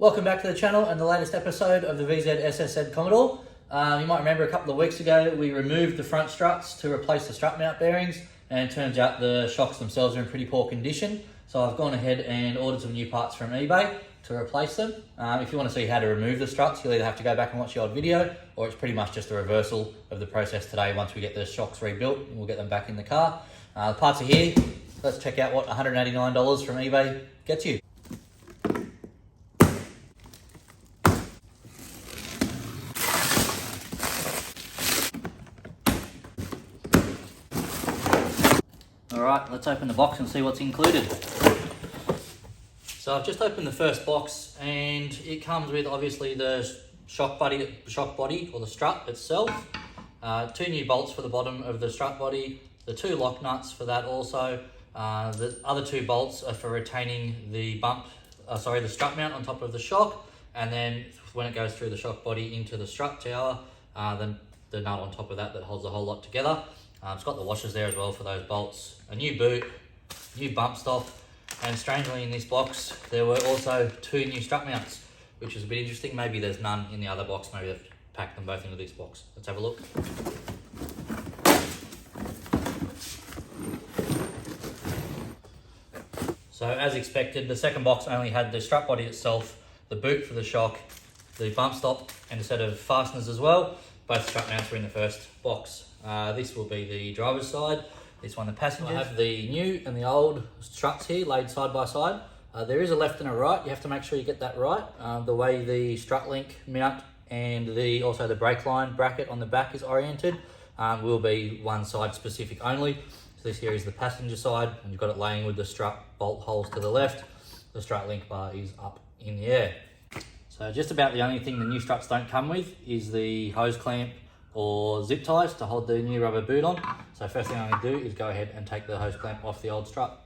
Welcome back to the channel and the latest episode of the VZ SSZ Commodore. You might remember a couple of weeks ago we removed the front struts to replace the strut mount bearings, and it turns out the shocks themselves are in pretty poor condition. So I've gone ahead and ordered some new parts from eBay to replace them. If you want to see how to remove the struts, you'll either have to go back and watch the old video, or it's pretty much just a reversal of the process today. Once we get the shocks rebuilt, we'll get them back in the car. The parts are here. Let's check out what $189 from eBay gets you. Alright, let's open the box and see what's included. So I've just opened the first box and it comes with obviously the shock body or the strut itself, two new bolts for the bottom of the strut body, the two lock nuts for that also. The other two bolts are for retaining the the strut mount on top of the shock, and then when it goes through the shock body into the strut tower, then the nut on top of that holds the whole lot together. It's got the washers there as well for those bolts, a new boot, new bump stop, and strangely in this box there were also two new strut mounts, which is a bit interesting. Maybe there's none in the other box, maybe they've packed them both into this box. Let's have a look. So as expected, the second box only had the strut body itself, the boot for the shock, the bump stop, and a set of fasteners as well. Both strut mounts were in the first box. This will be the driver's side, this one the passenger. I have the new and the old struts here laid side by side. There is a left and a right. You have to make sure you get that right. The way the strut link mount and also the brake line bracket on the back is oriented will be one side specific only. So this here is the passenger side, and you've got it laying with the strut bolt holes to the left. The strut link bar is up in the air. So just about the only thing the new struts don't come with is the hose clamp or zip ties to hold the new rubber boot on. So first thing I'm going to do is go ahead and take the hose clamp off the old strut.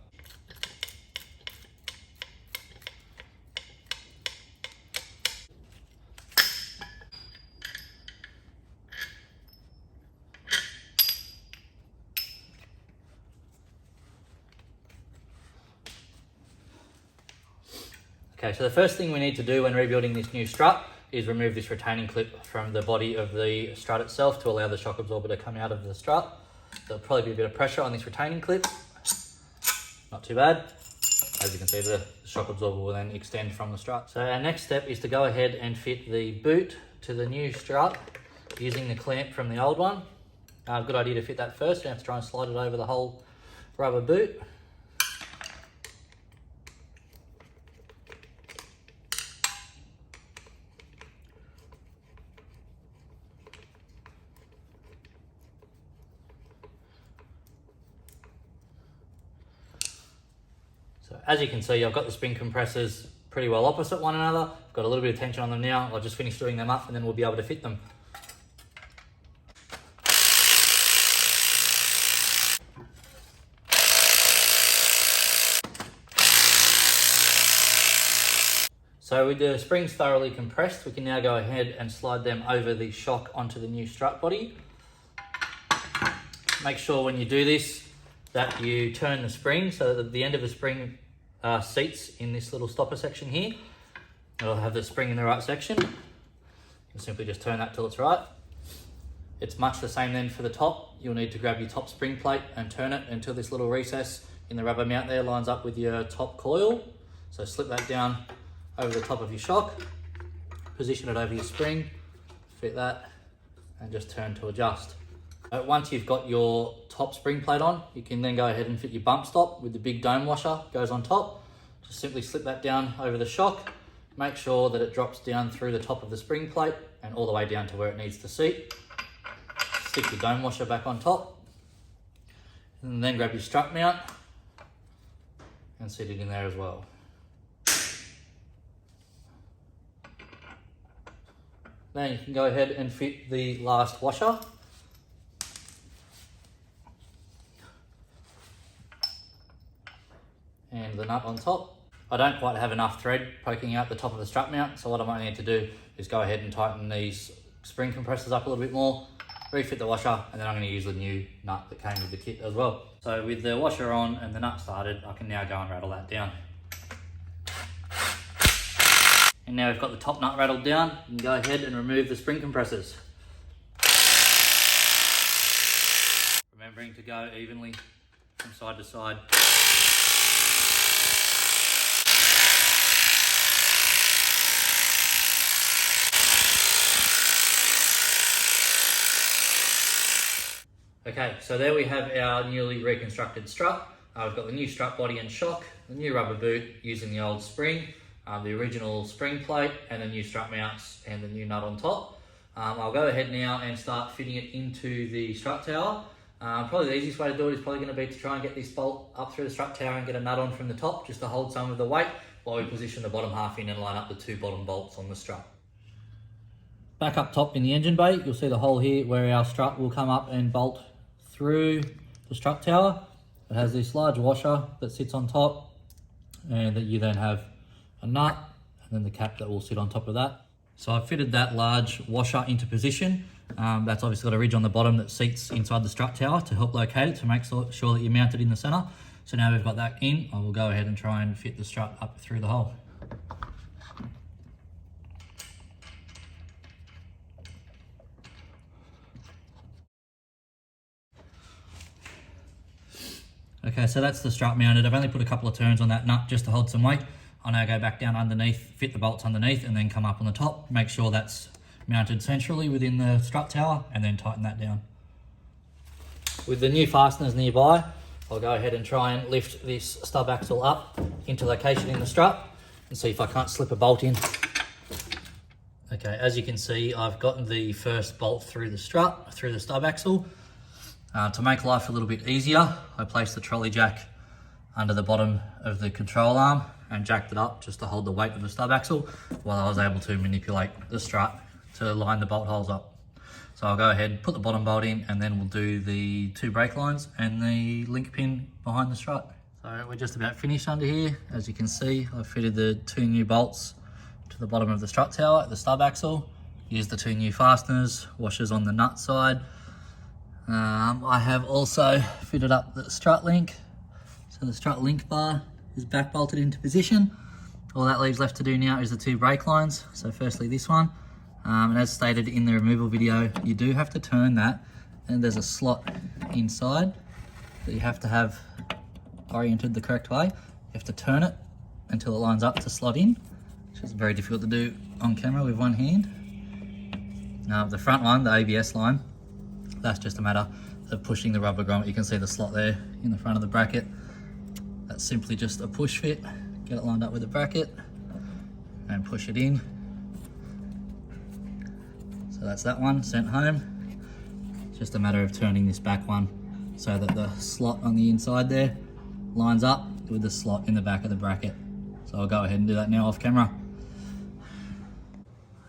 Okay, so the first thing we need to do when rebuilding this new strut is remove this retaining clip from the body of the strut itself to allow the shock absorber to come out of the strut. There'll probably be a bit of pressure on this retaining clip. Not too bad. As you can see, the shock absorber will then extend from the strut. So our next step is to go ahead and fit the boot to the new strut using the clamp from the old one. Good idea to fit that first. You have to try and slide it over the whole rubber boot. So as you can see, I've got the spring compressors pretty well opposite one another. I've got a little bit of tension on them now. I'll just finish doing them up and then we'll be able to fit them. So with the springs thoroughly compressed, we can now go ahead and slide them over the shock onto the new strut body. Make sure when you do this that you turn the spring so that the end of the spring seats in this little stopper section here. It'll have the spring in the right section. You simply just turn that till it's right. It's much the same then for the top. You'll need to grab your top spring plate and turn it until this little recess in the rubber mount there lines up with your top coil. So slip that down over the top of your shock, position it over your spring, fit that, and just turn to adjust. Once you've got your top spring plate on, you can then go ahead and fit your bump stop with the big dome washer, goes on top. Just simply slip that down over the shock, make sure that it drops down through the top of the spring plate and all the way down to where it needs to seat. Stick your dome washer back on top, and then grab your strut mount and sit it in there as well. Then you can go ahead and fit the last washer. And the nut on top. I don't quite have enough thread poking out the top of the strut mount, so what I might need to do is go ahead and tighten these spring compressors up a little bit more, refit the washer, and then I'm going to use the new nut that came with the kit as well. So with the washer on and the nut started, I can now go and rattle that down. And now we've got the top nut rattled down, you can go ahead and remove the spring compressors. Remembering to go evenly from side to side. Okay, so there we have our newly reconstructed strut. We've got the new strut body and shock, the new rubber boot using the old spring, the original spring plate and the new strut mounts and the new nut on top. I'll go ahead now and start fitting it into the strut tower. Probably the easiest way to do it is probably going to be to try and get this bolt up through the strut tower and get a nut on from the top just to hold some of the weight while we position the bottom half in and line up the two bottom bolts on the strut. Back up top in the engine bay, you'll see the hole here where our strut will come up and bolt through the strut tower. It has this large washer that sits on top, and that you then have a nut and then the cap that will sit on top of that. So I've fitted that large washer into position. That's obviously got a ridge on the bottom that seats inside the strut tower to help locate it, to make sure that you're mounted in the center. So now we've got that in, I will go ahead and try and fit the strut up through the hole. Okay, so that's the strut mounted. I've only put a couple of turns on that nut just to hold some weight. I'll now go back down underneath, fit the bolts underneath, and then come up on the top. Make sure that's mounted centrally within the strut tower, and then tighten that down. With the new fasteners nearby, I'll go ahead and try and lift this stub axle up into location in the strut and see if I can't slip a bolt in. Okay, as you can see, I've gotten the first bolt through the strut, through the stub axle. To make life a little bit easier, I placed the trolley jack under the bottom of the control arm and jacked it up just to hold the weight of the stub axle while I was able to manipulate the strut to line the bolt holes up. So I'll go ahead, put the bottom bolt in, and then we'll do the two brake lines and the link pin behind the strut. So we're just about finished under here. As you can see, I've fitted the two new bolts to the bottom of the strut tower, the stub axle, used the two new fasteners, washers on the nut side. I have also fitted up the strut link. So the strut link bar is back bolted into position. All that leaves left to do now is the two brake lines. So firstly this one, and as stated in the removal video, you do have to turn that, and there's a slot inside that you have to have oriented the correct way. You have to turn it until it lines up to slot in, which is very difficult to do on camera with one hand. Now the front one, the ABS line, that's just a matter of pushing the rubber grommet. You can see the slot there in the front of the bracket. That's simply just a push fit. Get it lined up with the bracket and push it in. So that's that one sent home. It's just a matter of turning this back one so that the slot on the inside there lines up with the slot in the back of the bracket. So I'll go ahead and do that now off camera.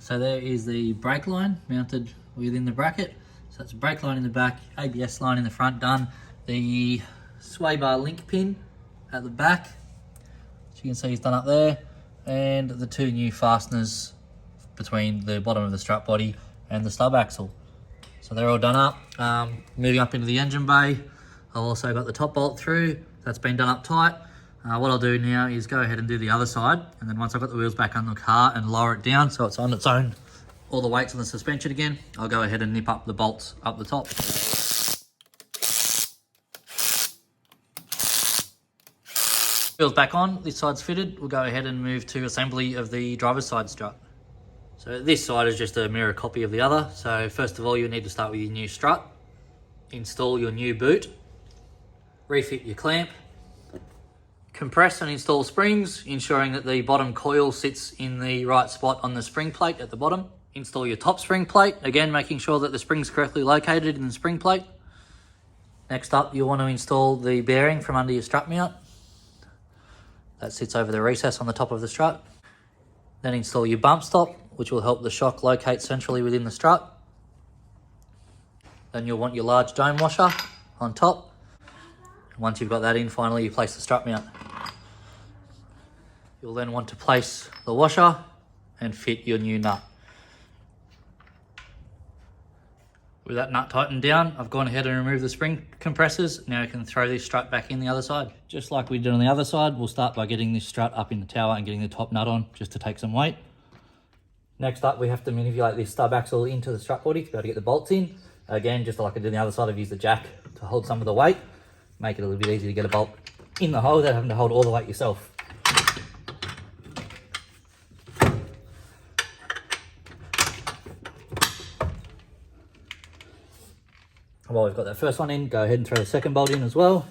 So there is the brake line mounted within the bracket. So it's a brake line in the back, ABS line in the front done, the sway bar link pin at the back, as you can see is done up there, and the two new fasteners between the bottom of the strut body and the stub axle. So they're all done up. Moving up into the engine bay, I've also got the top bolt through, that's been done up tight. What I'll do now is go ahead and do the other side, and then once I've got the wheels back on the car and lower it down so it's on its own, all the weight's on the suspension again, I'll go ahead and nip up the bolts up the top. Wheels back on, this side's fitted, we'll go ahead and move to assembly of the driver's side strut. So this side is just a mirror copy of the other. So first of all, you need to start with your new strut, install your new boot, refit your clamp, compress and install springs, ensuring that the bottom coil sits in the right spot on the spring plate at the bottom. Install your top spring plate, again making sure that the spring's correctly located in the spring plate. Next up, you'll want to install the bearing from under your strut mount. That sits over the recess on the top of the strut. Then install your bump stop, which will help the shock locate centrally within the strut. Then you'll want your large dome washer on top. Once you've got that in, finally you place the strut mount. You'll then want to place the washer and fit your new nut. With that nut tightened down, I've gone ahead and removed the spring compressors. Now you can throw this strut back in the other side. Just like we did on the other side, we'll start by getting this strut up in the tower and getting the top nut on just to take some weight. Next up, we have to manipulate this stub axle into the strut body to be able to get the bolts in. Again, just like I did on the other side, I've used the jack to hold some of the weight, make it a little bit easier to get a bolt in the hole without having to hold all the weight yourself. While we've got that first one in, go ahead and throw the second bolt in as well.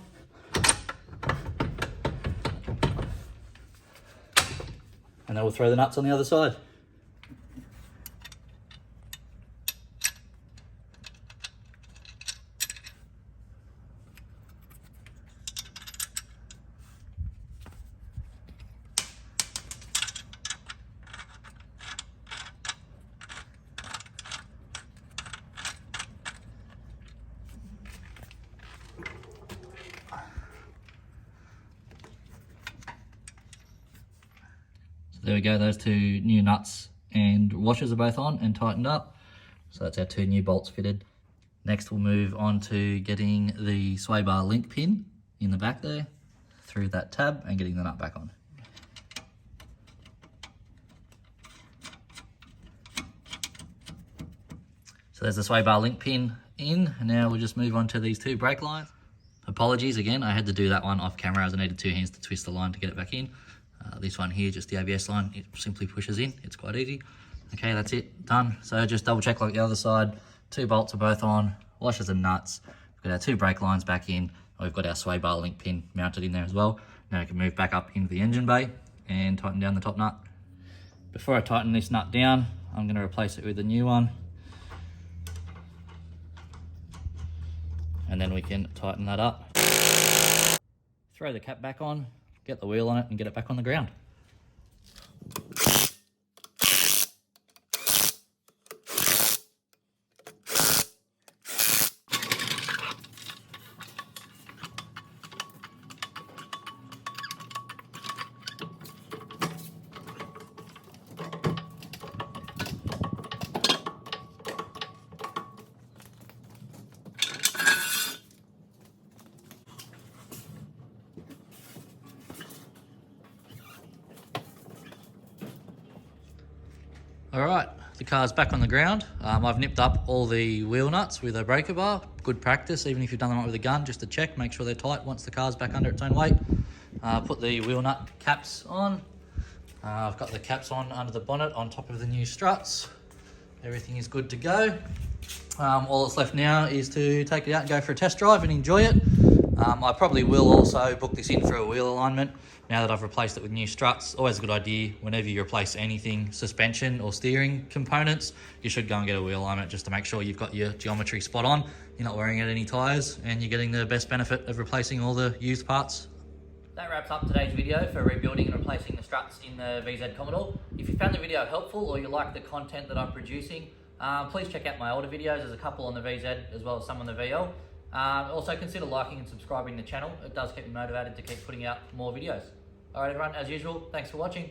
And then we'll throw the nuts on the other side. There we go, those two new nuts and washers are both on and tightened up. So that's our two new bolts fitted. Next we'll move on to getting the sway bar link pin in the back there through that tab and getting the nut back on. So there's the sway bar link pin in, and now we'll just move on to these two brake lines. Apologies again, I had to do that one off camera as I needed two hands to twist the line to get it back in. This one here, just the ABS line, it simply pushes in. It's quite easy. Okay, that's it, done. So just double check like the other side. Two bolts are both on, washers and nuts. We've got our two brake lines back in. We've got our sway bar link pin mounted in there as well. Now we can move back up into the engine bay and tighten down the top nut. Before I tighten this nut down, I'm going to replace it with a new one. And then we can tighten that up. Throw the cap back on, get the wheel on it and get it back on the ground. All right, the car's back on the ground. I've nipped up all the wheel nuts with a breaker bar. Good practice, even if you've done them right with a gun, just to check, make sure they're tight once the car's back under its own weight. Put the wheel nut caps on. I've got the caps on under the bonnet on top of the new struts. Everything is good to go. All that's left now is to take it out and go for a test drive and enjoy it. I probably will also book this in for a wheel alignment now that I've replaced it with new struts. Always a good idea whenever you replace anything, suspension or steering components, you should go and get a wheel alignment just to make sure you've got your geometry spot on, you're not wearing out any tyres and you're getting the best benefit of replacing all the used parts. That wraps up today's video for rebuilding and replacing the struts in the VZ Commodore. If you found the video helpful or you like the content that I'm producing, please check out my older videos. There's a couple on the VZ as well as some on the VL. Also consider liking and subscribing to the channel. It does keep me motivated to keep putting out more videos. Alright everyone, as usual, thanks for watching.